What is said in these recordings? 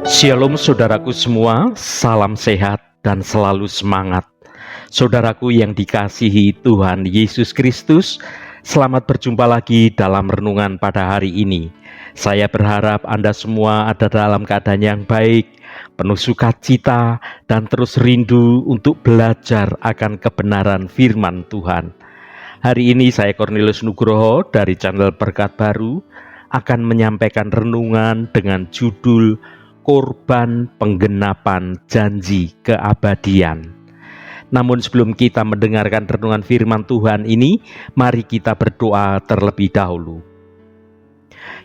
Shalom saudaraku semua, salam sehat dan selalu semangat. Saudaraku yang dikasihi Tuhan Yesus Kristus, selamat berjumpa lagi dalam renungan pada hari ini. Saya berharap Anda semua ada dalam keadaan yang baik, penuh sukacita, dan terus rindu untuk belajar akan kebenaran firman Tuhan. Hari ini saya Cornelius Nugroho dari channel Berkat Baru akan menyampaikan renungan dengan judul Korban Penggenapan Janji Keabadian. Namun sebelum kita mendengarkan renungan firman Tuhan ini, mari kita berdoa terlebih dahulu.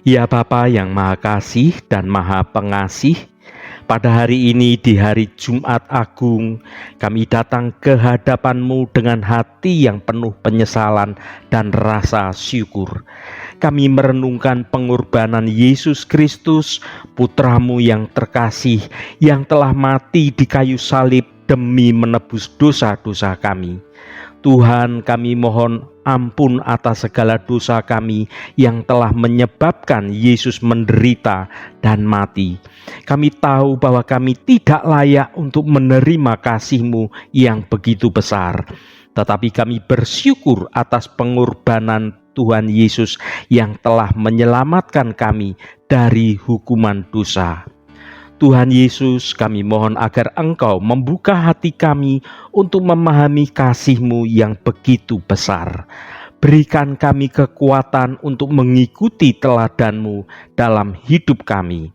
Ya Bapa yang Maha Kasih dan Maha Pengasih, pada hari ini di hari Jumat Agung, kami datang ke hadapan-Mu dengan hati yang penuh penyesalan dan rasa syukur. Kami merenungkan pengorbanan Yesus Kristus, Putra-Mu yang terkasih, yang telah mati di kayu salib demi menebus dosa-dosa kami. Tuhan, kami mohon ampun atas segala dosa kami yang telah menyebabkan Yesus menderita dan mati. Kami tahu bahwa kami tidak layak untuk menerima kasih-Mu yang begitu besar. Tetapi kami bersyukur atas pengorbanan Tuhan Yesus yang telah menyelamatkan kami dari hukuman dosa. Tuhan Yesus, kami mohon agar Engkau membuka hati kami untuk memahami kasih-Mu yang begitu besar. Berikan kami kekuatan untuk mengikuti teladan-Mu dalam hidup kami.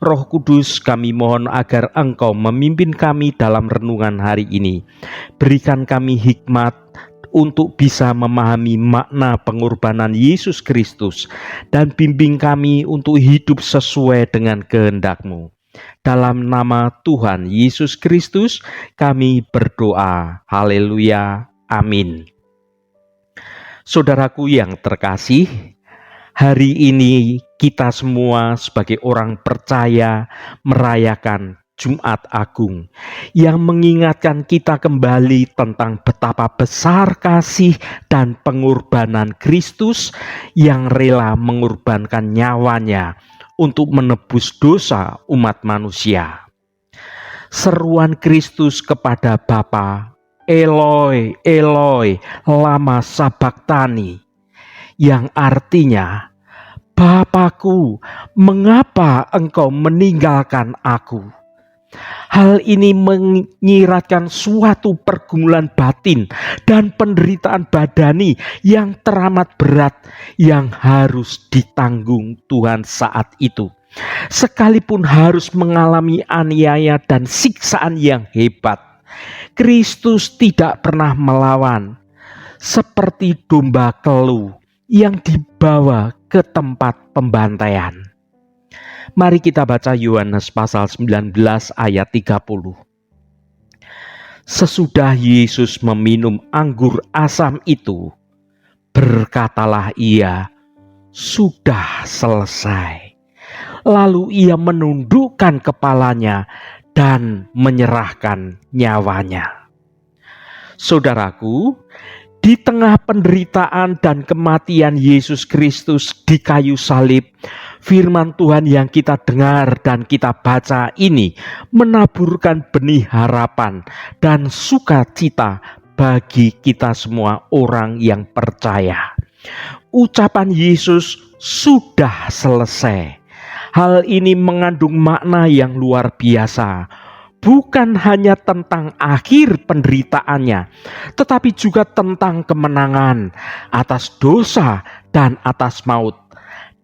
Roh Kudus, kami mohon agar Engkau memimpin kami dalam renungan hari ini. Berikan kami hikmat untuk bisa memahami makna pengorbanan Yesus Kristus dan bimbing kami untuk hidup sesuai dengan kehendak-Mu. Dalam nama Tuhan Yesus Kristus kami berdoa. Haleluya. Amin. Saudaraku yang terkasih, hari ini kita semua sebagai orang percaya merayakan Jumat Agung yang mengingatkan kita kembali tentang betapa besar kasih dan pengorbanan Kristus yang rela mengorbankan nyawanya untuk menebus dosa umat manusia. Seruan Kristus kepada Bapa, Eloi, Eloi, lama sabachthani, yang artinya, Bapakku, mengapa engkau meninggalkan aku? Hal ini menyiratkan suatu pergumulan batin dan penderitaan badani yang teramat berat yang harus ditanggung Tuhan saat itu. Sekalipun harus mengalami aniaya dan siksaan yang hebat, Kristus tidak pernah melawan, seperti domba kelu yang dibawa ke tempat pembantaian. Mari kita baca Yohanes pasal 19 ayat 30. Sesudah Yesus meminum anggur asam itu, berkatalah ia, sudah selesai. Lalu ia menundukkan kepalanya dan menyerahkan nyawanya. Saudaraku, di tengah penderitaan dan kematian Yesus Kristus di kayu salib, firman Tuhan yang kita dengar dan kita baca ini menaburkan benih harapan dan sukacita bagi kita semua orang yang percaya. Ucapan Yesus sudah selesai. Hal ini mengandung makna yang luar biasa. Bukan hanya tentang akhir penderitaannya, tetapi juga tentang kemenangan atas dosa dan atas maut,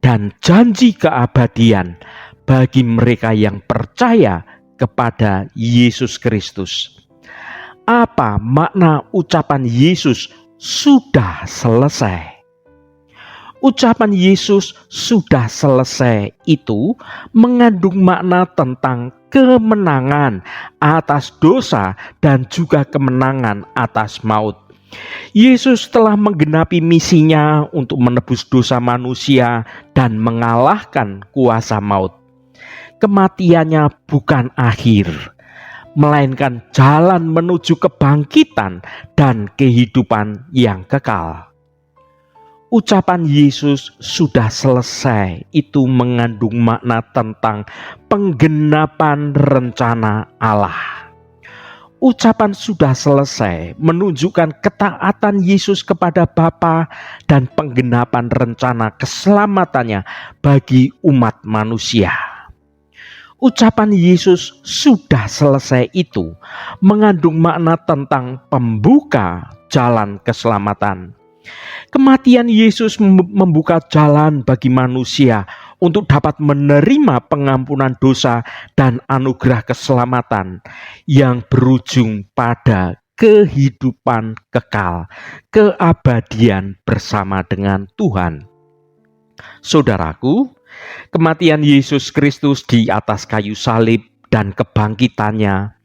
dan janji keabadian bagi mereka yang percaya kepada Yesus Kristus. Apa makna ucapan Yesus sudah selesai? Ucapan Yesus sudah selesai itu mengandung makna tentang kemenangan atas dosa dan juga kemenangan atas maut. Yesus telah menggenapi misinya untuk menebus dosa manusia dan mengalahkan kuasa maut. Kematiannya bukan akhir, melainkan jalan menuju kebangkitan dan kehidupan yang kekal. Ucapan Yesus sudah selesai itu mengandung makna tentang penggenapan rencana Allah. Ucapan sudah selesai menunjukkan ketaatan Yesus kepada Bapa dan penggenapan rencana keselamatannya bagi umat manusia. Ucapan Yesus sudah selesai itu mengandung makna tentang pembuka jalan keselamatan. Kematian Yesus membuka jalan bagi manusia untuk dapat menerima pengampunan dosa dan anugerah keselamatan yang berujung pada kehidupan kekal, keabadian bersama dengan Tuhan. Saudaraku, kematian Yesus Kristus di atas kayu salib dan kebangkitannya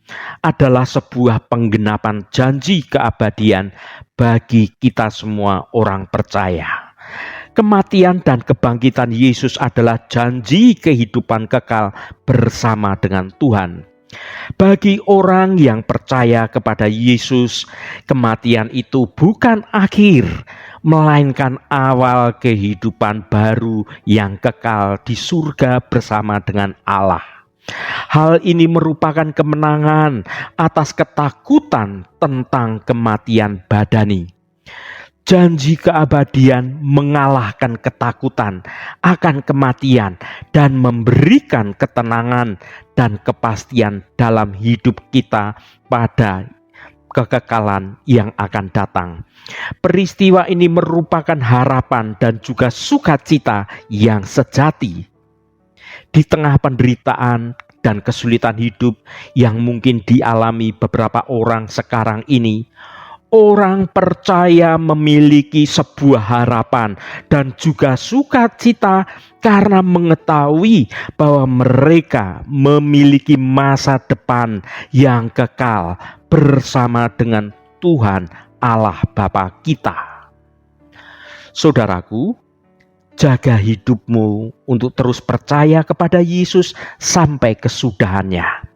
adalah sebuah penggenapan janji keabadian bagi kita semua orang percaya. Kematian dan kebangkitan Yesus adalah janji kehidupan kekal bersama dengan Tuhan. Bagi orang yang percaya kepada Yesus, kematian itu bukan akhir, melainkan awal kehidupan baru yang kekal di surga bersama dengan Allah. Hal ini merupakan kemenangan atas ketakutan tentang kematian badani. Janji keabadian mengalahkan ketakutan akan kematian dan memberikan ketenangan dan kepastian dalam hidup kita pada kekekalan yang akan datang. Peristiwa ini merupakan harapan dan juga sukacita yang sejati. Di tengah penderitaan dan kesulitan hidup yang mungkin dialami beberapa orang sekarang ini, orang percaya memiliki sebuah harapan dan juga sukacita karena mengetahui bahwa mereka memiliki masa depan yang kekal bersama dengan Tuhan Allah Bapa kita. Saudaraku, jaga hidupmu untuk terus percaya kepada Yesus sampai kesudahannya.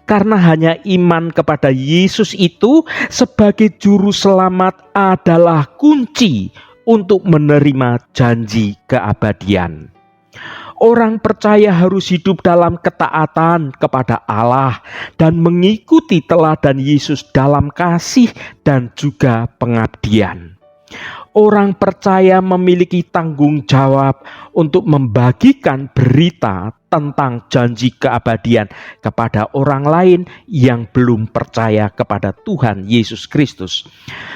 Karena hanya iman kepada Yesus itu sebagai juru selamat adalah kunci untuk menerima janji keabadian. Orang percaya harus hidup dalam ketaatan kepada Allah dan mengikuti teladan Yesus dalam kasih dan juga pengabdian. Orang percaya memiliki tanggung jawab untuk membagikan berita tentang janji keabadian kepada orang lain yang belum percaya kepada Tuhan Yesus Kristus.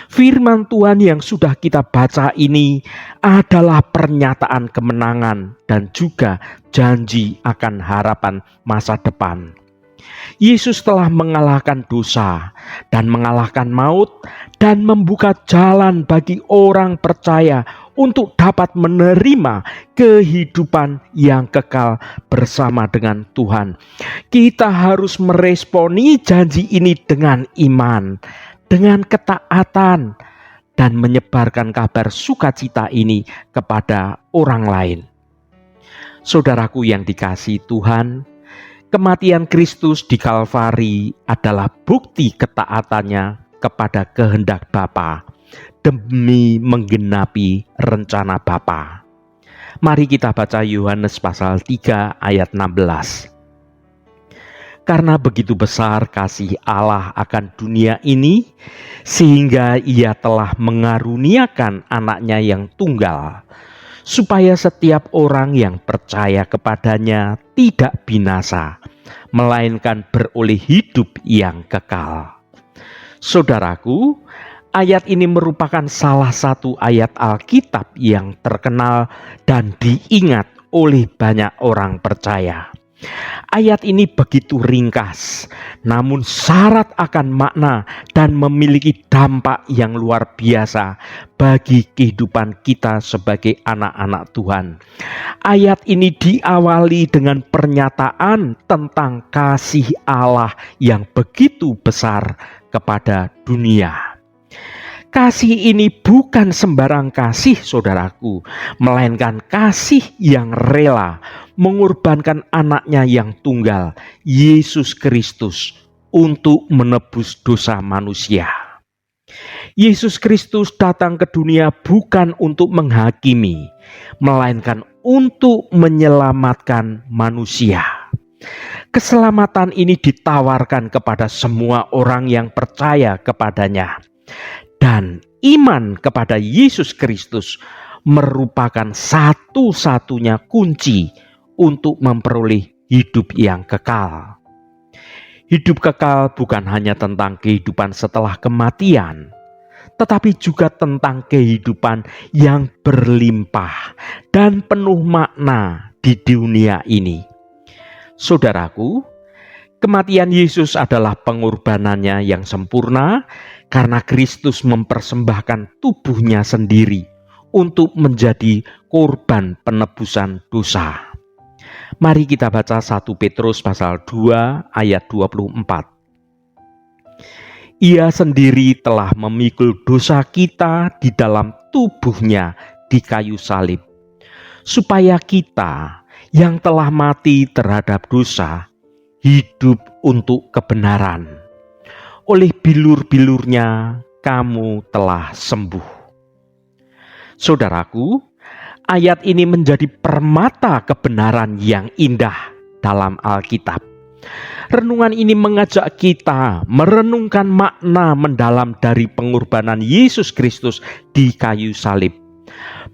Firman Tuhan yang sudah kita baca ini adalah pernyataan kemenangan dan juga janji akan harapan masa depan. Yesus telah mengalahkan dosa dan mengalahkan maut dan membuka jalan bagi orang percaya untuk dapat menerima kehidupan yang kekal bersama dengan Tuhan. Kita harus meresponi janji ini dengan iman, dengan ketaatan, dan menyebarkan kabar sukacita ini kepada orang lain. Saudaraku yang dikasihi Tuhan, kematian Kristus di Kalvari adalah bukti ketaatannya kepada kehendak Bapa demi menggenapi rencana Bapa. Mari kita baca Yohanes pasal 3 ayat 16. Karena begitu besar kasih Allah akan dunia ini, sehingga Ia telah mengaruniakan anaknya yang tunggal, supaya setiap orang yang percaya kepadanya tidak binasa, melainkan beroleh hidup yang kekal. Saudaraku, ayat ini merupakan salah satu ayat Alkitab yang terkenal dan diingat oleh banyak orang percaya. Ayat ini begitu ringkas, namun syarat akan makna dan memiliki dampak yang luar biasa bagi kehidupan kita sebagai anak-anak Tuhan. Ayat ini diawali dengan pernyataan tentang kasih Allah yang begitu besar kepada dunia. Kasih ini bukan sembarang kasih, saudaraku, melainkan kasih yang rela mengorbankan anaknya yang tunggal, Yesus Kristus, untuk menebus dosa manusia. Yesus Kristus datang ke dunia bukan untuk menghakimi, melainkan untuk menyelamatkan manusia. Keselamatan ini ditawarkan kepada semua orang yang percaya kepadanya. Dan iman kepada Yesus Kristus merupakan satu-satunya kunci untuk memperoleh hidup yang kekal. Hidup kekal bukan hanya tentang kehidupan setelah kematian, tetapi juga tentang kehidupan yang berlimpah dan penuh makna di dunia ini. Saudaraku, kematian Yesus adalah pengorbanannya yang sempurna karena Kristus mempersembahkan tubuhnya sendiri untuk menjadi korban penebusan dosa. Mari kita baca 1 Petrus pasal 2 ayat 24. Ia sendiri telah memikul dosa kita di dalam tubuhnya di kayu salib, supaya kita yang telah mati terhadap dosa hidup untuk kebenaran. Oleh bilur-bilurnya kamu telah sembuh. Saudaraku, ayat ini menjadi permata kebenaran yang indah dalam Alkitab. Renungan ini mengajak kita merenungkan makna mendalam dari pengorbanan Yesus Kristus di kayu salib.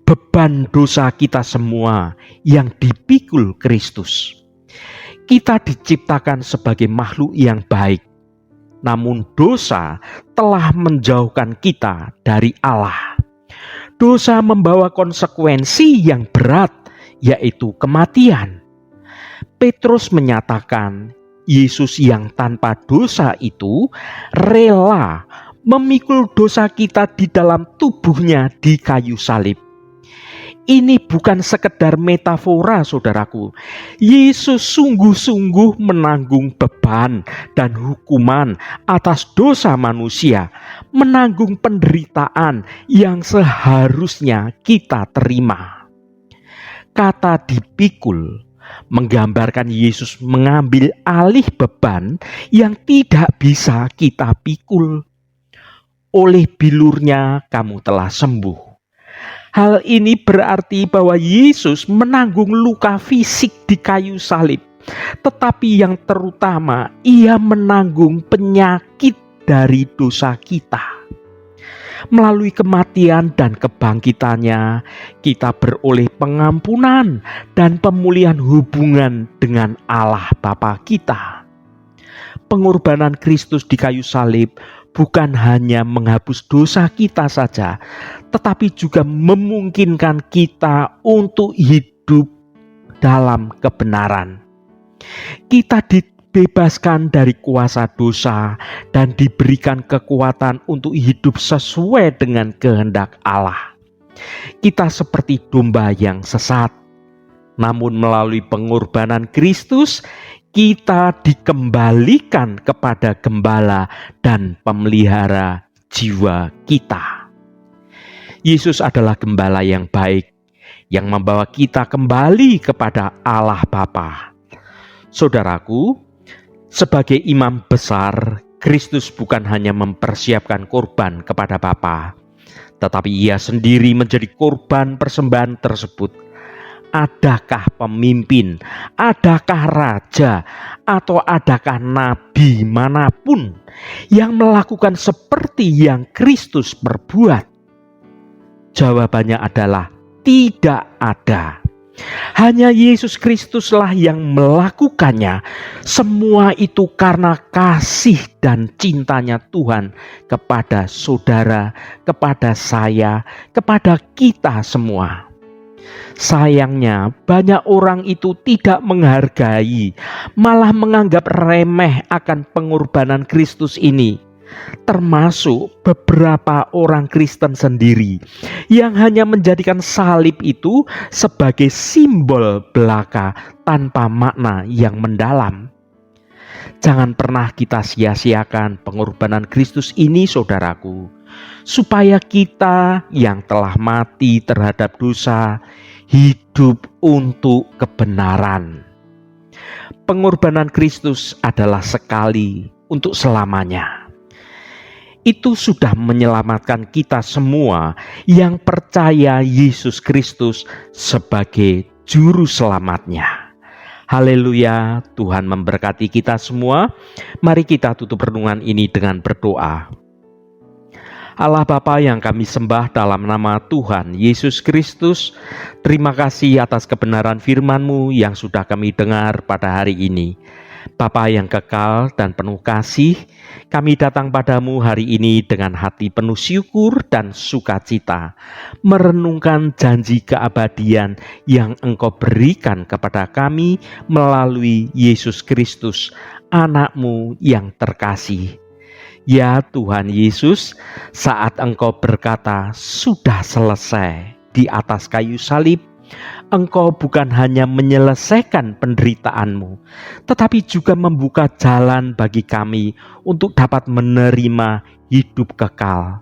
Beban dosa kita semua yang dipikul Kristus. Kita diciptakan sebagai makhluk yang baik, namun dosa telah menjauhkan kita dari Allah. Dosa membawa konsekuensi yang berat, yaitu kematian. Petrus menyatakan Yesus yang tanpa dosa itu rela memikul dosa kita di dalam tubuhnya di kayu salib. Ini bukan sekedar metafora, saudaraku. Yesus sungguh-sungguh menanggung beban dan hukuman atas dosa manusia, menanggung penderitaan yang seharusnya kita terima. Kata dipikul menggambarkan Yesus mengambil alih beban yang tidak bisa kita pikul. Oleh bilurnya kamu telah sembuh. Hal ini berarti bahwa Yesus menanggung luka fisik di kayu salib, tetapi yang terutama ia menanggung penyakit dari dosa kita. Melalui kematian dan kebangkitannya, kita beroleh pengampunan dan pemulihan hubungan dengan Allah Bapa kita. Pengorbanan Kristus di kayu salib bukan hanya menghapus dosa kita saja, tetapi juga memungkinkan kita untuk hidup dalam kebenaran. Kita dibebaskan dari kuasa dosa dan diberikan kekuatan untuk hidup sesuai dengan kehendak Allah. Kita seperti domba yang sesat, namun melalui pengorbanan Kristus, kita dikembalikan kepada gembala dan pemelihara jiwa kita. Yesus adalah gembala yang baik, yang membawa kita kembali kepada Allah Bapa. Saudaraku, sebagai imam besar, Kristus bukan hanya mempersiapkan korban kepada Bapa, tetapi ia sendiri menjadi korban persembahan tersebut. Adakah pemimpin, adakah raja, atau adakah nabi manapun yang melakukan seperti yang Kristus perbuat? Jawabannya adalah tidak ada. Hanya Yesus Kristuslah yang melakukannya. Semua itu karena kasih dan cintanya Tuhan kepada saudara, kepada saya, kepada kita semua. Sayangnya banyak orang itu tidak menghargai, malah menganggap remeh akan pengorbanan Kristus ini. Termasuk beberapa orang Kristen sendiri yang hanya menjadikan salib itu sebagai simbol belaka tanpa makna yang mendalam. Jangan pernah kita sia-siakan pengorbanan Kristus ini, saudaraku, supaya kita yang telah mati terhadap dosa hidup untuk kebenaran. Pengorbanan Kristus adalah sekali untuk selamanya. Itu sudah menyelamatkan kita semua yang percaya Yesus Kristus sebagai juru selamatnya. Haleluya, Tuhan memberkati kita semua. Mari kita tutup renungan ini dengan berdoa. Allah Bapa yang kami sembah dalam nama Tuhan Yesus Kristus, terima kasih atas kebenaran firman-Mu yang sudah kami dengar pada hari ini. Bapa yang kekal dan penuh kasih, kami datang padamu hari ini dengan hati penuh syukur dan sukacita, merenungkan janji keabadian yang Engkau berikan kepada kami melalui Yesus Kristus, anak-Mu yang terkasih. Ya Tuhan Yesus, saat Engkau berkata, "Sudah selesai" di atas kayu salib, Engkau bukan hanya menyelesaikan penderitaan-Mu, tetapi juga membuka jalan bagi kami untuk dapat menerima hidup kekal.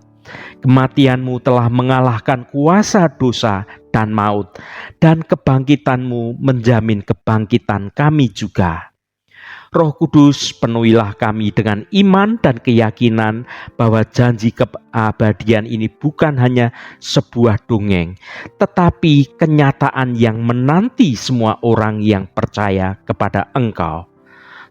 Kematian-Mu telah mengalahkan kuasa dosa dan maut, dan kebangkitan-Mu menjamin kebangkitan kami juga. Roh Kudus, penuhilah kami dengan iman dan keyakinan bahwa janji keabadian ini bukan hanya sebuah dongeng, tetapi kenyataan yang menanti semua orang yang percaya kepada Engkau.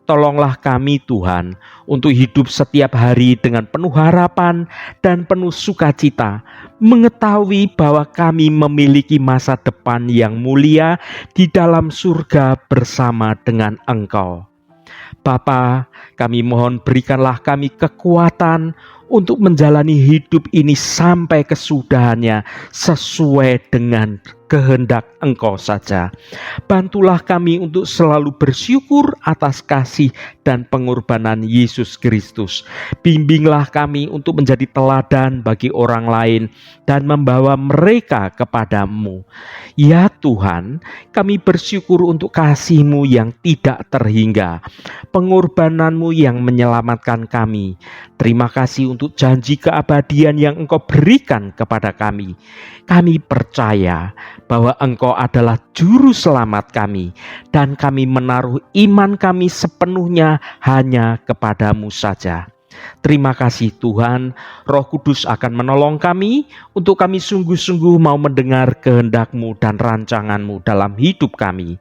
Tolonglah kami Tuhan untuk hidup setiap hari dengan penuh harapan dan penuh sukacita, mengetahui bahwa kami memiliki masa depan yang mulia di dalam surga bersama dengan Engkau. Bapa, kami mohon berikanlah kami kekuatan untuk menjalani hidup ini sampai kesudahannya sesuai dengan kehendak Engkau saja. Bantulah kami untuk selalu bersyukur atas kasih dan pengorbanan Yesus Kristus. Bimbinglah kami untuk menjadi teladan bagi orang lain dan membawa mereka kepadamu. Ya Tuhan, kami bersyukur untuk kasih-Mu yang tidak terhingga, pengorbanan-Mu yang menyelamatkan kami. Terima kasih untuk janji keabadian yang Engkau berikan kepada kami. Kami percaya bahwa Engkau adalah juru selamat kami, dan kami menaruh iman kami sepenuhnya hanya kepadamu saja. Terima kasih Tuhan, Roh Kudus akan menolong kami untuk kami sungguh-sungguh mau mendengar kehendak-Mu dan rancangan-Mu dalam hidup kami.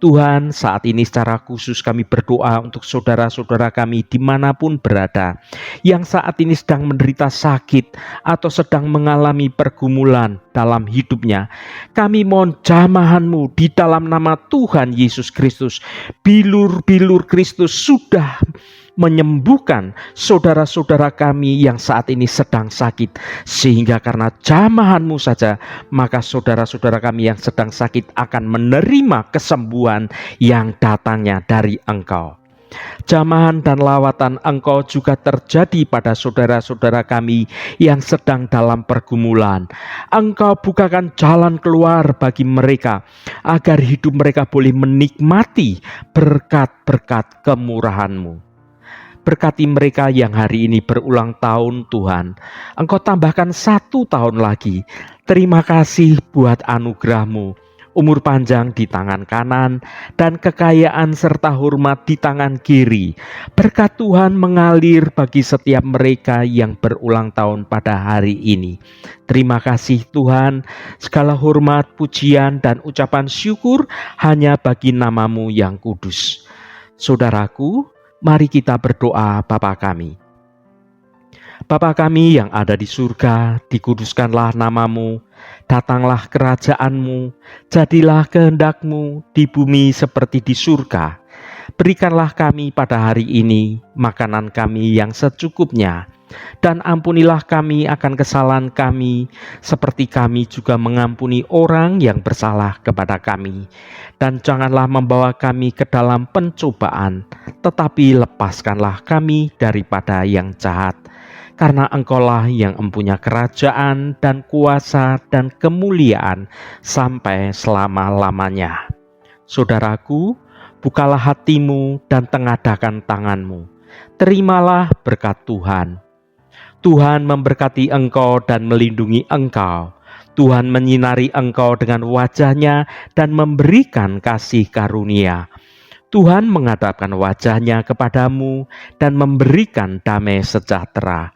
Tuhan, saat ini secara khusus kami berdoa untuk saudara-saudara kami dimanapun berada, yang saat ini sedang menderita sakit atau sedang mengalami pergumulan dalam hidupnya. Kami mohon jamahan-Mu di dalam nama Tuhan Yesus Kristus. Bilur-bilur Kristus sudah menyembuhkan saudara-saudara kami yang saat ini sedang sakit, sehingga karena jamahan-Mu saja, maka saudara-saudara kami yang sedang sakit akan menerima kesembuhan yang datangnya dari Engkau. Jamahan dan lawatan Engkau juga terjadi pada saudara-saudara kami yang sedang dalam pergumulan. Engkau bukakan jalan keluar bagi mereka, agar hidup mereka boleh menikmati berkat-berkat kemurahan-Mu. Berkati mereka yang hari ini berulang tahun Tuhan. Engkau tambahkan 1 tahun lagi. Terima kasih buat anugerah-Mu. Umur panjang di tangan kanan dan kekayaan serta hormat di tangan kiri. Berkat Tuhan mengalir bagi setiap mereka yang berulang tahun pada hari ini. Terima kasih Tuhan. Segala hormat, pujian dan ucapan syukur hanya bagi nama-Mu yang kudus. Saudaraku, mari kita berdoa. Bapa kami. Bapa kami yang ada di surga, dikuduskanlah nama-Mu, datanglah kerajaan-Mu, jadilah kehendak-Mu di bumi seperti di surga. Berikanlah kami pada hari ini makanan kami yang secukupnya, dan ampunilah kami akan kesalahan kami, seperti kami juga mengampuni orang yang bersalah kepada kami. Dan janganlah membawa kami ke dalam pencobaan, tetapi lepaskanlah kami daripada yang jahat. Karena Engkaulah yang mempunyai kerajaan dan kuasa dan kemuliaan sampai selama-lamanya. Saudaraku, bukalah hatimu dan tengadakan tanganmu. Terimalah berkat Tuhan. Tuhan memberkati engkau dan melindungi engkau. Tuhan menyinari engkau dengan wajah-Nya dan memberikan kasih karunia. Tuhan menghadapkan wajah-Nya kepadamu dan memberikan damai sejahtera.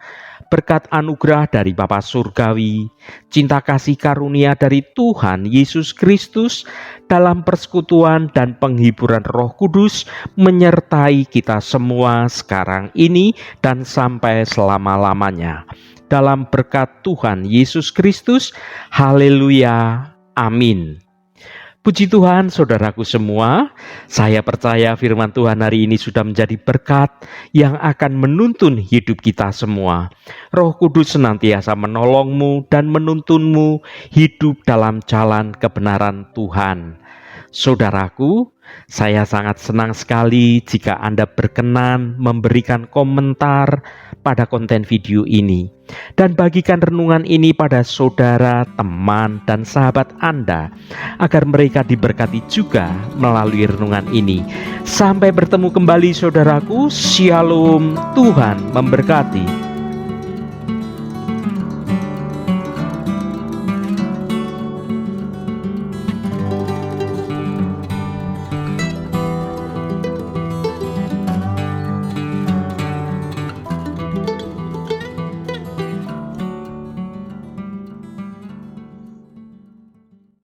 berkat anugerah dari Bapa Surgawi, cinta kasih karunia dari Tuhan Yesus Kristus, dalam persekutuan dan penghiburan Roh Kudus menyertai kita semua sekarang ini dan sampai selama-lamanya. Dalam berkat Tuhan Yesus Kristus, haleluya, amin. Puji Tuhan, saudaraku semua, saya percaya firman Tuhan hari ini sudah menjadi berkat yang akan menuntun hidup kita semua. Roh Kudus senantiasa menolongmu dan menuntunmu hidup dalam jalan kebenaran Tuhan. Saudaraku, saya sangat senang sekali jika Anda berkenan memberikan komentar pada konten video ini dan bagikan renungan ini pada saudara, teman, dan sahabat Anda agar mereka diberkati juga melalui renungan ini. Sampai bertemu kembali saudaraku, Shalom, Tuhan memberkati.